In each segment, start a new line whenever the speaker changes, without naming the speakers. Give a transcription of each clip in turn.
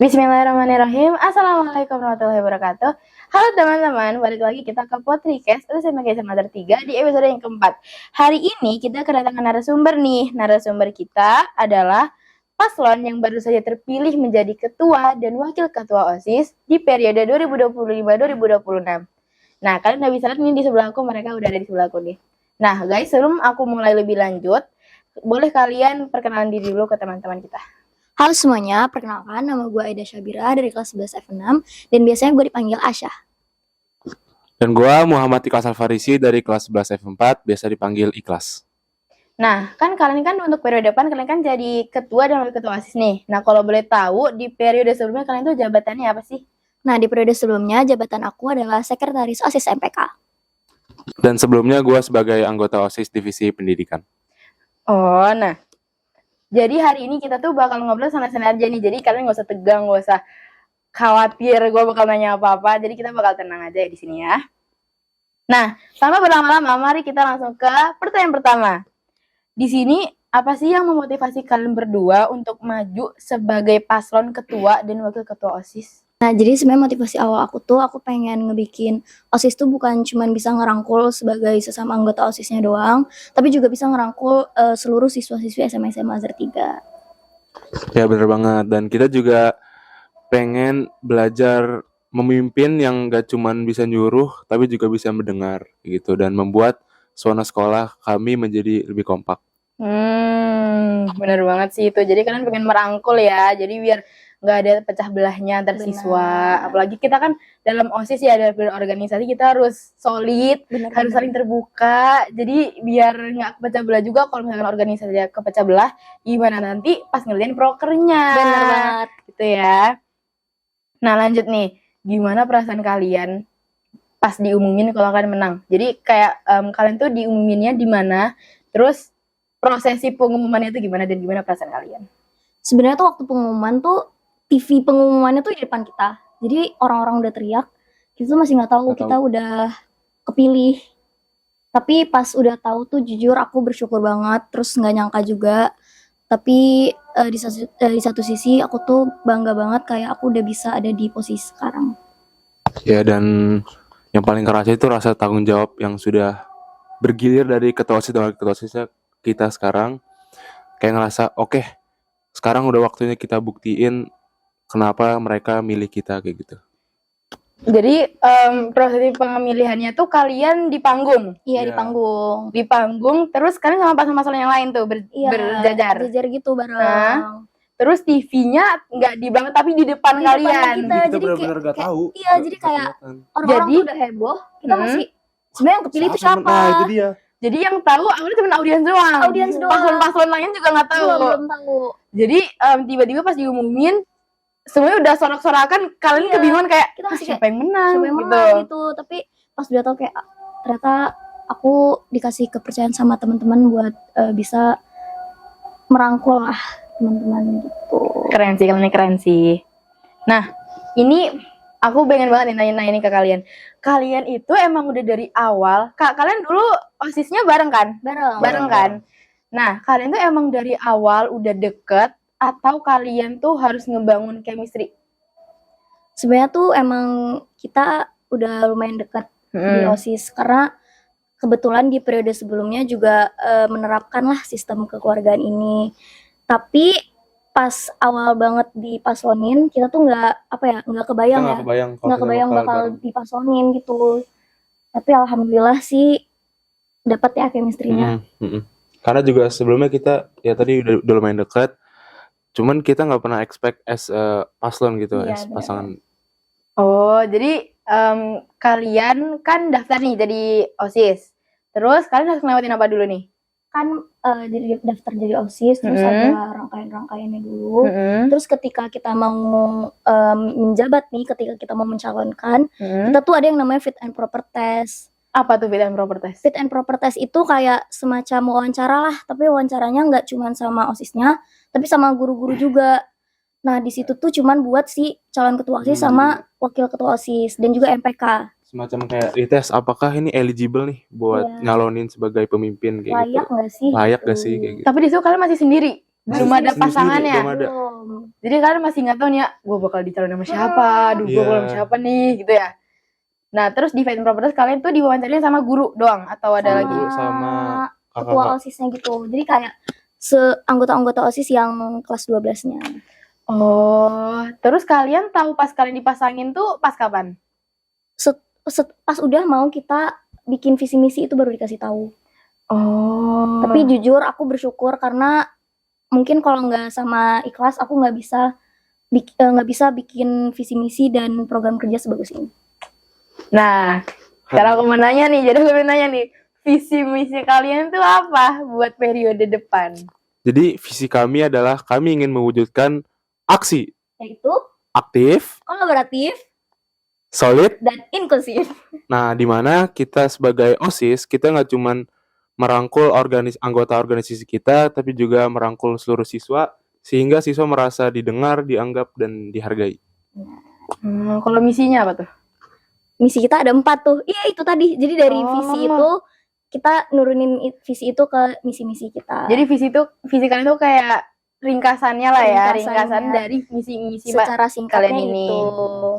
Bismillahirrahmanirrahim. Assalamualaikum warahmatullahi wabarakatuh. Halo teman-teman, balik lagi kita ke podcast SMA Semester 3 di episode yang keempat. Hari ini kita kedatangan narasumber nih. Narasumber kita adalah paslon yang baru saja terpilih menjadi ketua dan wakil ketua OSIS di periode 2025-2026. Nah, kalian udah bisa lihat nih di sebelah aku, mereka udah ada di sebelah aku nih. Nah guys, sebelum aku mulai lebih lanjut, boleh kalian perkenalan diri dulu ke teman-teman kita.
Halo semuanya, perkenalkan nama gue Aida Syabira dari kelas 11 F6 dan biasanya gue dipanggil Asya.
Dan gue Muhammad Ikhlas Alfarisi dari kelas 11 F4, biasa dipanggil Ikhlas.
Nah, kan kalian kan untuk periode depan kalian kan jadi ketua dan wakil ketua OSIS nih. Nah, kalau boleh tahu di periode sebelumnya kalian tuh jabatannya apa sih?
Nah, di periode sebelumnya jabatan aku adalah Sekretaris OSIS MPK.
Dan sebelumnya gue sebagai anggota OSIS Divisi Pendidikan.
Oh, nah. Jadi hari ini kita tuh bakal ngobrol santai-santai aja nih. Jadi kalian gak usah tegang, gak usah khawatir gue bakal nanya apa-apa. Jadi kita bakal tenang aja di sini ya. Nah, tanpa berlama-lama, mari kita langsung ke pertanyaan pertama. Di sini, apa sih yang memotivasi kalian berdua untuk maju sebagai paslon ketua dan wakil ketua OSIS?
Nah, jadi sebenarnya motivasi awal aku tuh, aku pengen ngebikin OSIS tuh bukan cuma bisa ngerangkul sebagai sesama anggota OSISnya doang, tapi juga bisa ngerangkul seluruh siswa-siswi SMA Azhar 3.
Ya bener banget, dan kita juga pengen belajar memimpin yang gak cuma bisa nyuruh, tapi juga bisa mendengar gitu, dan membuat suasana sekolah kami menjadi lebih kompak.
Bener banget sih itu. Jadi kalian pengen merangkul ya, jadi biar nggak ada pecah belahnya antar siswa. Apalagi kita kan dalam OSIS ya, ada berorganisasi, kita harus solid, harus saling terbuka. Jadi biar nggak kepecah belah juga. Kalau misalkan organisasi kepecah belah, gimana nanti pas ngerjain prokernya.
Bener banget.
Gitu ya. Nah lanjut nih, gimana perasaan kalian pas diumumin kalau kalian menang? Jadi kayak kalian tuh diumuminnya di mana? Terus prosesi pengumumannya itu gimana dan gimana perasaan kalian?
Sebenarnya tuh waktu pengumuman tuh TV pengumumannya tuh di depan kita. Jadi orang-orang udah teriak, kita tuh masih nggak tahu kita udah kepilih. Tapi pas udah tahu tuh jujur aku bersyukur banget, terus nggak nyangka juga. Tapi di satu sisi aku tuh bangga banget kayak aku udah bisa ada di posisi sekarang.
Ya, dan yang paling kerasa itu rasa tanggung jawab yang sudah bergilir dari ketua OSIS dan wakil ketua OSISnya kita sekarang. Kayak ngerasa oke, sekarang udah waktunya kita buktiin kenapa mereka milih kita kayak gitu.
Jadi proses pemilihannya tuh kalian di panggung?
Iya, di panggung.
Di panggung, terus kalian sama paslon-paslon yang lain tuh berjajar?
Berjajar gitu bareng.
Nah, terus TV-nya nggak di banget tapi di depan
di
kalian?
Depan kita,
kita benar-benar nggak tahu.
Iya, jadi kayak orang-orang tuh udah heboh, kita masih sebenarnya yang kepilih itu siapa?
Nah, itu dia.
Jadi yang tahu awalnya cuma audiens doang. Paslon-paslon lain juga nggak tahu.
Belum tahu.
Jadi tiba-tiba pas diumumin, semuanya udah sorak-sorakan, kalian kebingungan kayak
kita masih
siapa yang menang
gitu. Tapi pas udah tahu kayak ternyata aku dikasih kepercayaan sama teman-teman buat bisa merangkul lah teman-teman gitu.
Keren sih, kalian keren sih. Nah, ini aku pengen banget nanya ini ke kalian. Kalian itu emang udah dari awal, kalian dulu OSISnya bareng kan? Bareng kan? Nah, kalian tuh emang dari awal udah deket atau kalian tuh harus ngebangun chemistry?
Sebenarnya tuh emang kita udah lumayan dekat di OSIS karena kebetulan di periode sebelumnya juga menerapkan lah sistem kekeluargaan ini. Tapi pas awal banget dipaslonin kita tuh nggak kebayang bakal dipaslonin gitu. Tapi alhamdulillah sih dapat ya chemistry-nya.
Karena juga sebelumnya kita ya tadi udah lumayan dekat. Cuman kita nggak pernah expect as paslon gitu, as pasangan.
Oh, jadi kalian kan daftar nih jadi OSIS. Terus kalian harus ngelewatin apa dulu nih?
Kan jadi daftar jadi OSIS, terus ada rangkaian-rangkaiannya dulu. Terus ketika kita mau menjabat nih, ketika kita mau mencalonkan, kita tuh ada yang namanya fit and proper test.
Apa tuh fit and proper test?
Fit and proper test itu kayak semacam wawancara lah, tapi wawancaranya nggak cuma sama OSISnya, tapi sama guru-guru juga. Nah di situ tuh cuman buat si calon ketua OSIS sama wakil ketua OSIS dan juga MPK.
Semacam kayak dites apakah ini eligible nih buat nyalonin sebagai pemimpin kayak
layak
gitu.
Layak gak sih?
Layak gak sih kayak gitu.
Tapi di situ kalian masih sendiri? Belum ada pasangannya.
Belum ada.
Belum.
Jadi kalian masih nggak tahu nih ya, gue bakal dicalon sama siapa, aduh gue
Iya.
bakal sama siapa nih gitu ya. Nah terus di Fit and Proper Test kalian tuh diwawancarin sama guru doang atau ada lagi?
Sama
ketua
kakak.
OSISnya gitu. Jadi kayak anggota-anggota OSIS yang kelas 12-nya.
Oh, terus kalian tahu pas kalian dipasangin tuh pas kapan?
Pas udah mau kita bikin visi misi itu baru dikasih tahu.
Oh.
Tapi jujur aku bersyukur karena mungkin kalau nggak sama ikhlas aku nggak bisa bikin visi misi dan program kerja sebagus ini.
Nah, sekarang aku mau nanya nih, visi misi kalian tuh apa buat periode depan?
Jadi visi kami adalah kami ingin mewujudkan aksi
Yaitu
aktif,
kolaboratif
solid.
dan inklusif.
Nah, di mana kita sebagai OSIS kita nggak cuman merangkul anggota organisasi kita, tapi juga merangkul seluruh siswa sehingga siswa merasa didengar, dianggap dan dihargai.
Kalau misinya apa tuh?
Misi kita ada 4 tuh. Iya itu tadi. Jadi dari visi itu kita nurunin visi itu ke misi-misi kita.
Jadi visi kalian tuh kayak ringkasannya lah ya, ringkasan
Ringkasannya.
dari misi-misi
secara singkatnya
kalian ini.
itu.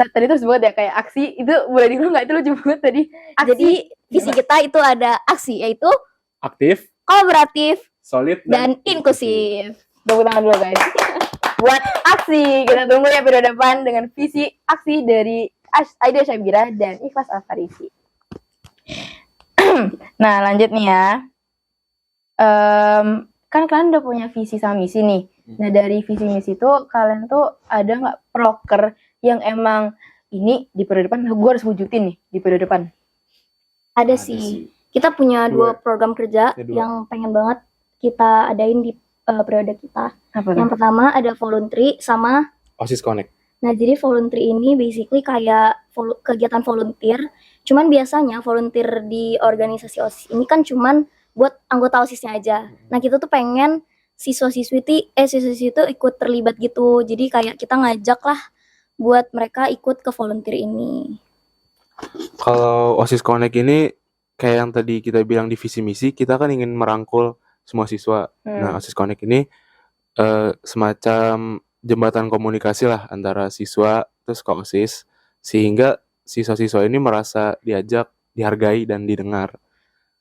Tadi terus banget ya kayak aksi itu boleh dibilang nggak itu lucu banget tadi. Aksi,
Jadi visi kita itu ada aksi yaitu
Aktif,
kolaboratif
solid
dan inklusif.
tepuk tangan dulu guys. Buat aksi kita tunggu ya periode depan dengan visi aksi dari Aida Syabira dan Ikhlas Alfarisi. Nah lanjut nih ya. Kan kalian udah punya visi sama misi nih. Nah dari visi misi itu kalian tuh ada nggak proker yang emang ini di periode depan gue harus wujudin nih di periode depan?
Ada sih. Kita punya
Dua.
2 program kerja
Ada 2.
yang pengen banget kita adain di periode kita.
Apa
Yang pertama ada voluntary sama.
OSIS Connect.
Nah, jadi voluntary ini basically kayak kegiatan volunteer. Cuman biasanya volunteer di organisasi OSIS ini kan cuman buat anggota OSISnya aja. Nah, kita tuh pengen siswa-siswi itu ikut terlibat gitu. Jadi kayak kita ngajak lah buat mereka ikut ke volunteer ini.
Kalau OSIS Connect ini kayak yang tadi kita bilang di visi misi, kita kan ingin merangkul semua siswa. Nah, OSIS Connect ini semacam jembatan komunikasi lah antara siswa terus ke OSIS sehingga siswa-siswa ini merasa diajak, dihargai dan didengar.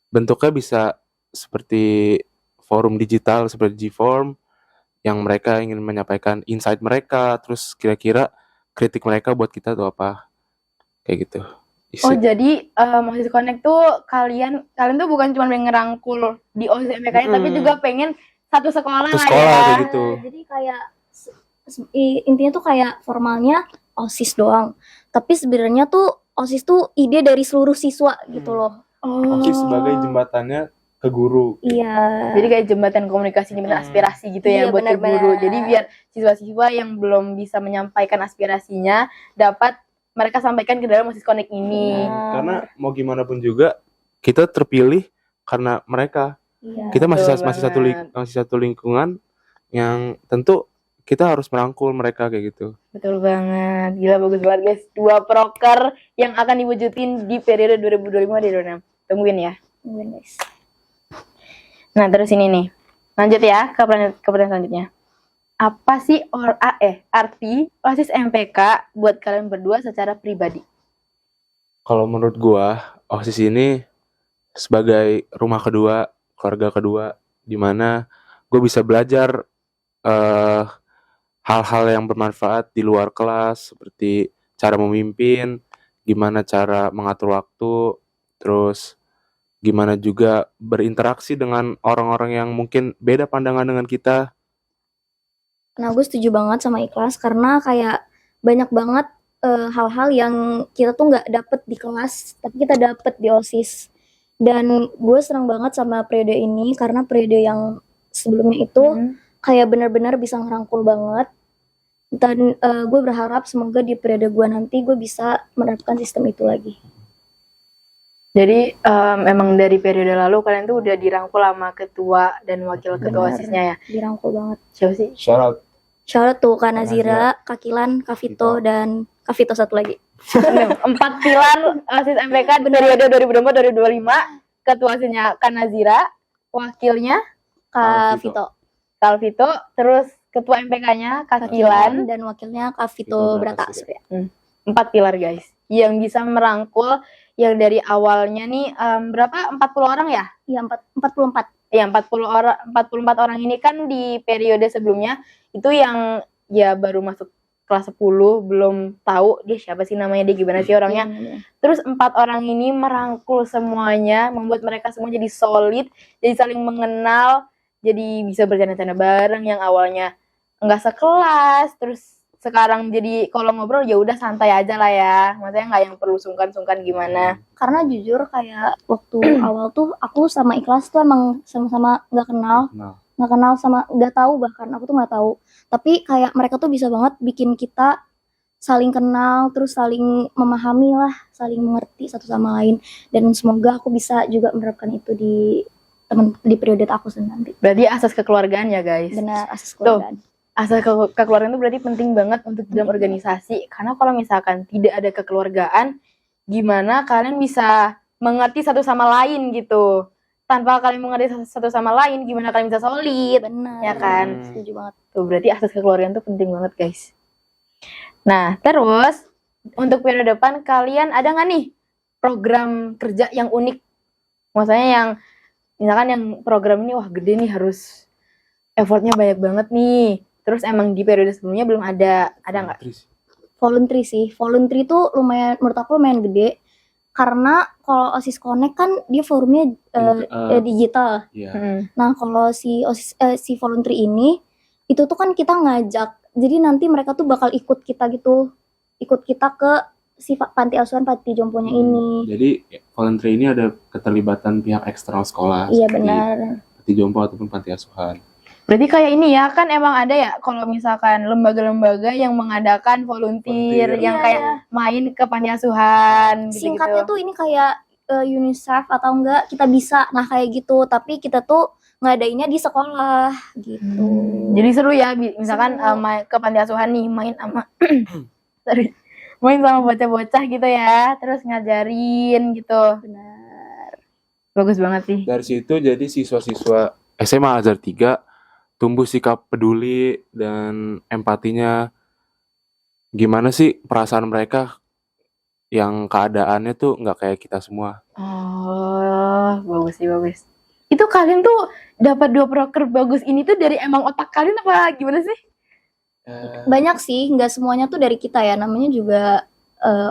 Bentuknya bisa seperti forum digital seperti G-Form yang mereka ingin menyampaikan insight mereka, terus kira-kira kritik mereka buat kita tuh apa. Kayak gitu.
Oh jadi OSIS Connect tuh kalian tuh bukan cuma pengen ngerangkul di OSIS MPK tapi juga pengen satu sekolah
Satu
lah
sekolah
ya.
kayak gitu.
Jadi kayak intinya tuh kayak formalnya OSIS doang. Tapi sebenarnya tuh OSIS tuh ide dari seluruh siswa gitu loh.
Oh.
OSIS sebagai jembatannya ke guru.
Iya.
Jadi kayak jembatan komunikasi jembatan aspirasi gitu ya
Iya,
buat ke
benar-benar.
guru. Jadi biar siswa-siswa yang belum bisa menyampaikan aspirasinya dapat mereka sampaikan ke dalam OSIS Connect ini.
Karena mau gimana pun juga kita terpilih karena mereka.
Iya.
Kita masih
Betul banget.
masih satu lingkungan yang tentu kita harus merangkul mereka kayak gitu.
Betul banget. Gila bagus banget guys. 2 proker yang akan diwujudin di periode 2025 di Donam. Tungguin ya.
Iya, guys.
Nah, terus ini nih. Lanjut ya ke pertanyaan selanjutnya. Apa sih arti OSIS MPK buat kalian berdua secara pribadi?
Kalau menurut gua, OSIS ini sebagai rumah kedua, keluarga kedua, di mana gua bisa belajar hal-hal yang bermanfaat di luar kelas, seperti cara memimpin, gimana cara mengatur waktu, terus gimana juga berinteraksi dengan orang-orang yang mungkin beda pandangan dengan kita.
Nah, gue setuju banget sama Ikhlas karena kayak banyak banget hal-hal yang kita tuh nggak dapet di kelas, tapi kita dapet di OSIS. Dan gue senang banget sama periode ini karena periode yang sebelumnya itu kayak benar-benar bisa ngerangkul banget. Dan gue berharap semoga di periode gue nanti gue bisa menerapkan sistem itu lagi.
Jadi emang dari periode lalu kalian tuh udah dirangkul sama ketua dan wakil ketua
Benar.
OSISnya ya.
Dirangkul banget.
Siapa sih?
Shout out.
Shout out tuh Kak Nazira, Kak Kilan, Kak Vito, dan Kak Vito satu lagi.
4 pilar OSIS MPK periode 2024-2025. Ketua OSISnya Kak Nazira, wakilnya
Kak
Vito.
Vito.
Kak Vito, terus ketua MPK-nya Kak
Kak Kilan
Kilan.
dan wakilnya Kak
Vito
Vito
Brata
Brata
Surya.
Surya.
4 pilar guys, yang bisa merangkul yang dari awalnya nih berapa 40 orang ya?
Iya 44.
Ya 44 orang ini kan di periode sebelumnya itu yang ya baru masuk kelas 10, belum tahu dia siapa sih namanya, dia gimana sih orangnya.
Iya.
Terus 4 orang ini merangkul semuanya, membuat mereka semua jadi solid, jadi saling mengenal, jadi bisa bercanda-canda bareng yang awalnya enggak sekelas, terus sekarang jadi kalau ngobrol ya udah santai aja lah ya. Maksudnya nggak yang perlu sungkan-sungkan gimana.
Karena jujur kayak waktu awal tuh aku sama Ikhlas tuh emang sama-sama nggak kenal sama nggak tahu, bahkan aku tuh nggak tahu. Tapi kayak mereka tuh bisa banget bikin kita saling kenal, terus saling memahami lah, saling mengerti satu sama lain. Dan semoga aku bisa juga menerapkan itu di periode aku nanti.
Berarti asas kekeluargaan ya guys.
Benar, asas keluargaan.
Asal kekeluargaan itu berarti penting banget untuk dalam organisasi, karena kalau misalkan tidak ada kekeluargaan, gimana kalian bisa mengerti satu sama lain gitu. Tanpa kalian mengerti satu sama lain, gimana kalian bisa solid?
Benar.
Ya kan?
Setuju banget.
Tuh, berarti asas kekeluargaan itu penting banget guys. Nah, terus untuk periode depan kalian ada nggak nih program kerja yang unik? Maksudnya yang misalkan yang program ini wah gede nih, harus effortnya banyak banget nih. Terus emang di periode sebelumnya belum ada nggak?
Voluntary sih. Voluntary tuh lumayan, menurut aku lumayan gede. Karena kalau OSIS Connect kan dia forumnya digital.
Yeah.
Nah kalau si voluntary ini, itu tuh kan kita ngajak. Jadi nanti mereka tuh bakal ikut kita gitu. Ikut kita ke si panti asuhan Panti Jomponya ini.
Jadi voluntary ini ada keterlibatan pihak eksternal sekolah.
Iya benar.
Panti Jompo ataupun panti asuhan.
Berarti kayak ini ya, kan emang ada ya kalau misalkan lembaga-lembaga yang mengadakan volunteer yang kayak main ke panti asuhan gitu-gitu.
Singkatnya tuh ini kayak UNICEF atau enggak kita bisa, nah kayak gitu, tapi kita tuh ngadainnya di sekolah gitu.
Jadi seru ya, misalkan ke panti asuhan nih main sama main sama bocah-bocah gitu ya, terus ngajarin gitu.
Benar.
Bagus banget sih.
Dari situ jadi siswa-siswa SMA Al-Azhar 3 tumbuh sikap peduli dan empatinya. Gimana sih perasaan mereka yang keadaannya tuh nggak kayak kita semua.
Oh, bagus sih, bagus. Itu kalian tuh dapat 2 proker bagus ini tuh dari emang otak kalian apa gimana sih?
Banyak sih, nggak semuanya tuh dari kita ya, namanya juga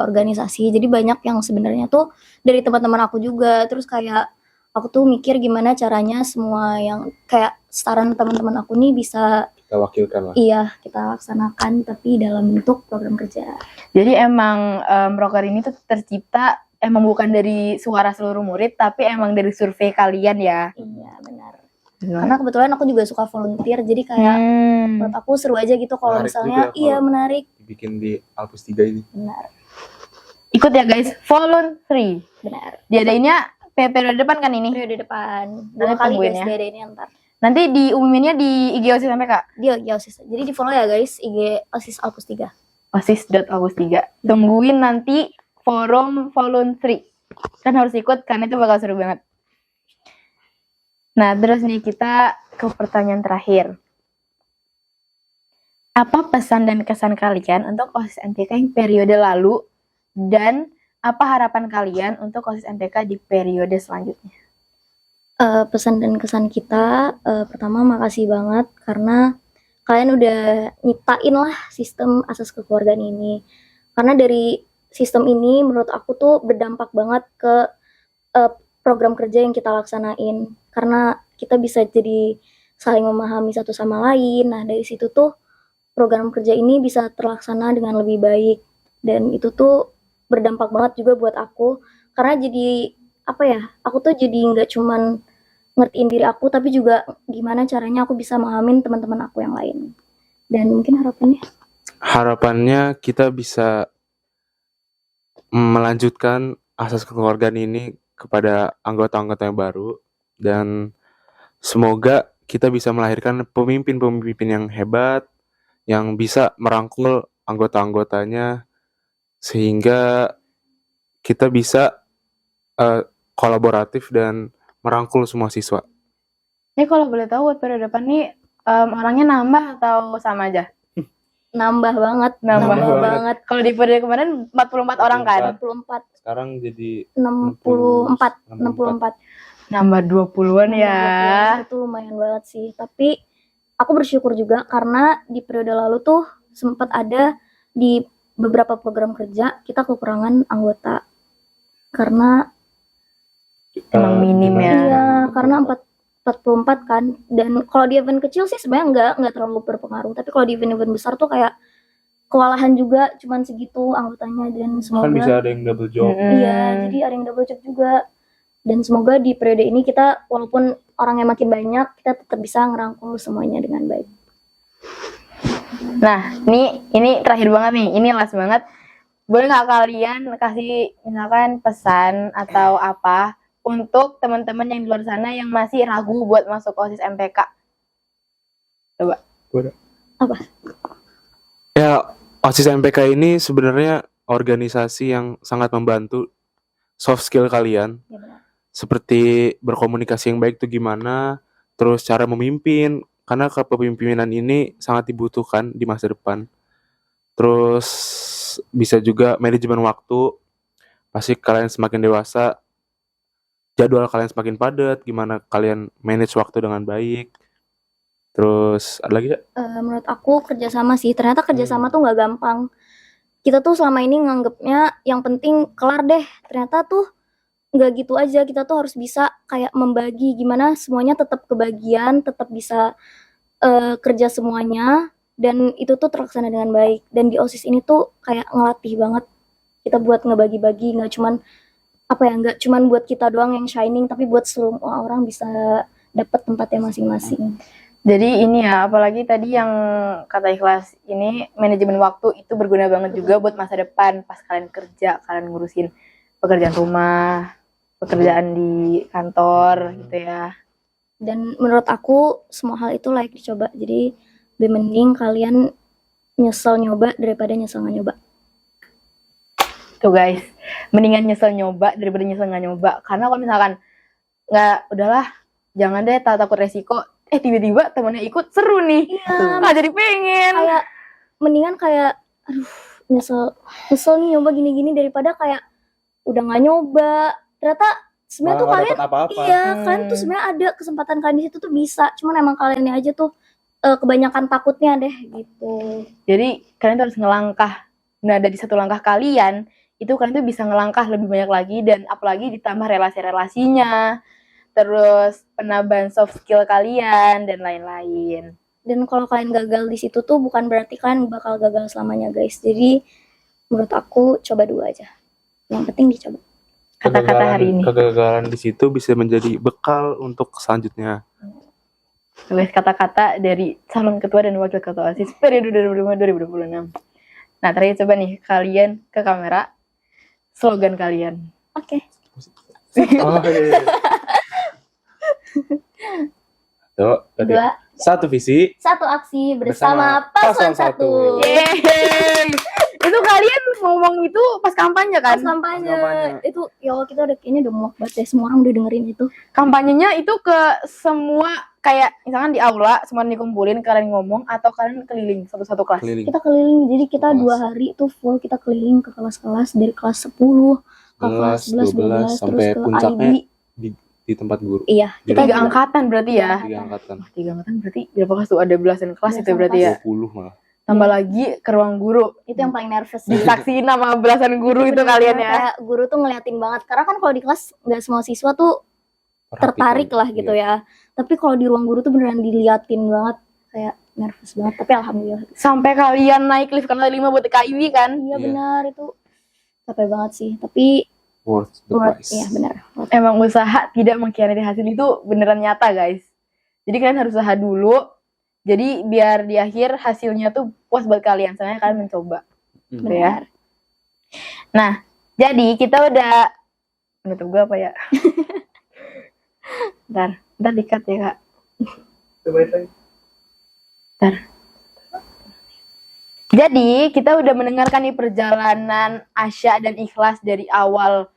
organisasi. Jadi banyak yang sebenarnya tuh dari teman-teman aku juga. Terus kayak aku tuh mikir gimana caranya semua yang kayak saran teman-teman aku nih bisa
Kita wakilkan lah.
iya kita laksanakan, tapi dalam bentuk program kerja.
Jadi emang proker ini tuh tercipta emang bukan dari suara seluruh murid, tapi emang dari survei kalian ya.
Iya benar. Karena kebetulan aku juga suka volunteer, jadi kayak menurut aku seru aja gitu kalau
Menarik
misalnya
juga kalau
menarik.
Bikin di Alpus 3 ini.
Benar.
Ikut ya guys, voluntary.
Benar.
Diadainnya periode depan kan ini?
Periode depan.
Nanti
2 kali
tungguin
guys
ya.
diadainnya ntar.
Nanti diumuminnya di IG OSIS MPK.
Dia OSIS. Jadi di follow ya guys IG OSIS Alpus 3.
osis.alpus3. Tungguin nanti forum voluntary. Kan harus ikut karena itu bakal seru banget. Nah, terus nih kita ke pertanyaan terakhir. Apa pesan dan kesan kalian untuk OSIS MPK yang periode lalu, dan apa harapan kalian untuk OSIS MPK di periode selanjutnya?
Pesan dan kesan kita, pertama makasih banget karena kalian udah nyiptain lah sistem asas kekeluargaan ini. Karena dari sistem ini menurut aku tuh berdampak banget ke program kerja yang kita laksanain. Karena kita bisa jadi saling memahami satu sama lain. Nah dari situ tuh program kerja ini bisa terlaksana dengan lebih baik. Dan itu tuh berdampak banget juga buat aku. Karena jadi aku tuh jadi nggak cuman ngertiin diri aku, tapi juga gimana caranya aku bisa memahamin teman-teman aku yang lain. Dan mungkin harapannya
kita bisa melanjutkan asas kekeluargaan ini kepada anggota-anggota yang baru, dan semoga kita bisa melahirkan pemimpin-pemimpin yang hebat yang bisa merangkul anggota-anggotanya sehingga kita bisa kolaboratif dan merangkul semua siswa.
Kalau boleh tahu buat periode depan nih orangnya nambah atau sama aja?
Nambah banget,
Nambah
banget.
Kalau di periode kemarin 44 orang kan?
44,
Sekarang jadi
64, 64.
Nambah 20-an ya.
Itu lumayan banget sih. Tapi aku bersyukur juga karena di periode lalu tuh sempat ada di beberapa program kerja kita kekurangan anggota. Karena
Emang minim ya.
iya, karena 44 kan. Dan kalau di event kecil sih sebenarnya nggak terlalu berpengaruh. Tapi kalau di event-event besar tuh kayak kewalahan juga, cuman segitu anggotanya. Dan semoga
kan bisa ada yang double job.
iya, jadi ada yang double job juga. Dan semoga di periode ini kita walaupun orangnya makin banyak, kita tetap bisa ngerangkul semuanya dengan baik.
Nah, ini terakhir banget nih. Ini last banget. Boleh nggak kalian kasih misalkan pesan atau apa untuk teman-teman yang di luar sana yang masih ragu buat masuk OSIS MPK? Coba.
Apa?
Ya, OSIS MPK ini sebenarnya organisasi yang sangat membantu soft skill kalian.
Ya benar.
Seperti berkomunikasi yang baik itu gimana, terus cara memimpin, karena kepemimpinan ini sangat dibutuhkan di masa depan. Terus bisa juga manajemen waktu, pasti kalian semakin dewasa, jadwal kalian semakin padat, gimana kalian manage waktu dengan baik. Terus ada lagi nggak?
Menurut aku kerjasama sih, ternyata kerjasama tuh nggak gampang. Kita tuh selama ini nganggepnya yang penting kelar deh, ternyata tuh nggak gitu aja. Kita tuh harus bisa kayak membagi gimana semuanya tetap kebagian, tetap bisa kerja semuanya, dan itu tuh terlaksana dengan baik. Dan di OSIS ini tuh kayak ngelatih banget kita buat ngebagi-bagi, nggak cuman buat kita doang yang shining, tapi buat semua orang bisa dapat tempatnya masing-masing.
Jadi ini ya, apalagi tadi yang kata Ikhlas, ini manajemen waktu itu berguna banget juga buat masa depan. Pas kalian kerja, kalian ngurusin pekerjaan rumah, pekerjaan di kantor gitu ya.
Dan menurut aku semua hal itu layak dicoba. Jadi lebih mending kalian nyesel nyoba daripada nyesel nggak nyoba.
Tuh guys, mendingan nyesel nyoba daripada nyesel nggak nyoba. Karena kalau misalkan nggak, udahlah, jangan deh, takut resiko. Tiba-tiba temennya ikut, seru nih.
Iya.
Nggak jadi pengen.
Kayak mendingan kayak aduh nyesel nih nyoba gini-gini daripada kayak udah nggak nyoba. Ternyata sebenarnya tuh kalian
apa-apa.
iya kan tuh sebenarnya ada kesempatan kalian di situ tuh bisa. Cuman emang kaliannya aja tuh kebanyakan takutnya deh gitu.
Jadi kalian tuh harus ngelangkah. Nah, dari satu langkah kalian, itu kalian tuh bisa ngelangkah lebih banyak lagi, dan apalagi ditambah relasi-relasinya, terus penambahan soft skill kalian, dan lain-lain.
Dan kalau kalian gagal di situ tuh bukan berarti kalian bakal gagal selamanya guys. Jadi menurut aku coba dulu aja. Yang penting dicoba.
Kata-kata hari ini.
Kegagalan di situ bisa menjadi bekal untuk selanjutnya.
Guys, kata-kata dari calon ketua dan wakil ketua OSIS periode 2025-2026. Nah, terakhir coba nih kalian ke kamera, slogan kalian.
Oke.
Oh, iya. Tuh, tadi.
2,
Satu visi,
1 aksi bersama paslon 1.
Yeay! Itu kalian ngomong itu pas kampanye kan?
Pas kampanye.
Kampanye.
Itu ya Allah, kita udah kayaknya udah muak banget deh, semua orang udah dengerin itu.
Kampanyenya itu ke semua, kayak misalkan di aula semua dikumpulin, kalian ngomong, atau kalian keliling satu-satu kelas?
keliling.
Kita keliling, jadi kita
Kelas.
2 hari itu full kita keliling ke kelas-kelas dari kelas 10 ke kelas 11, 12
sampai
terus ke
puncaknya
IB.
di tempat guru.
Iya,
Di
kita
Tiga
juga
angkatan berarti ya?
3 angkatan.
3 angkatan berarti berapa kelas tuh? Ada belasan kelas itu
Belasan
berarti ya?
20 malah.
Tambah lagi ke ruang guru.
itu yang paling nervous sih.
Disaksiin sama belasan guru itu
Bener-bener
kalian ya?
kayak guru tuh ngeliatin banget, karena kan kalau di kelas nggak semua siswa tuh tertarik lah gitu ya, tapi kalau di ruang guru tuh beneran diliatin banget, kayak nervous banget, tapi alhamdulillah.
Sampai kalian naik lift ke lantai 5 buat KIW kan?
Iya
Iya.
benar, itu capek banget sih, tapi
Worth the price.
iya benar.
Emang usaha tidak mengkhianati hasil itu beneran nyata guys. Jadi kalian harus usaha dulu. Jadi biar di akhir hasilnya tuh puas buat kalian. Soalnya kalian mencoba. Gitu ya. Nah, jadi kita udah menutup gue apa ya? Ntar di-cut ya kak. Ntar. Jadi kita udah mendengarkan nih perjalanan Asya dan Ikhlas dari awal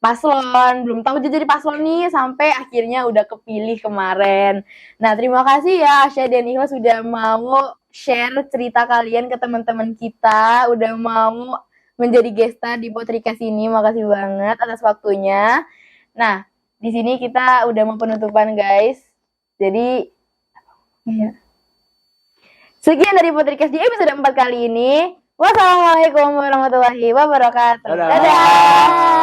paslon, belum tahu jadi paslon nih sampai akhirnya udah kepilih kemarin. Nah, terima kasih ya Asya dan Ikhlas sudah mau share cerita kalian ke teman-teman kita, udah mau menjadi gestar di podcast ini. Makasih banget atas waktunya. Nah, di sini kita udah mau penutupan, guys. Jadi ya. Sekian dari podcast di episode 4 kali ini. Wassalamualaikum warahmatullahi wabarakatuh.
Dadah.
Dadah.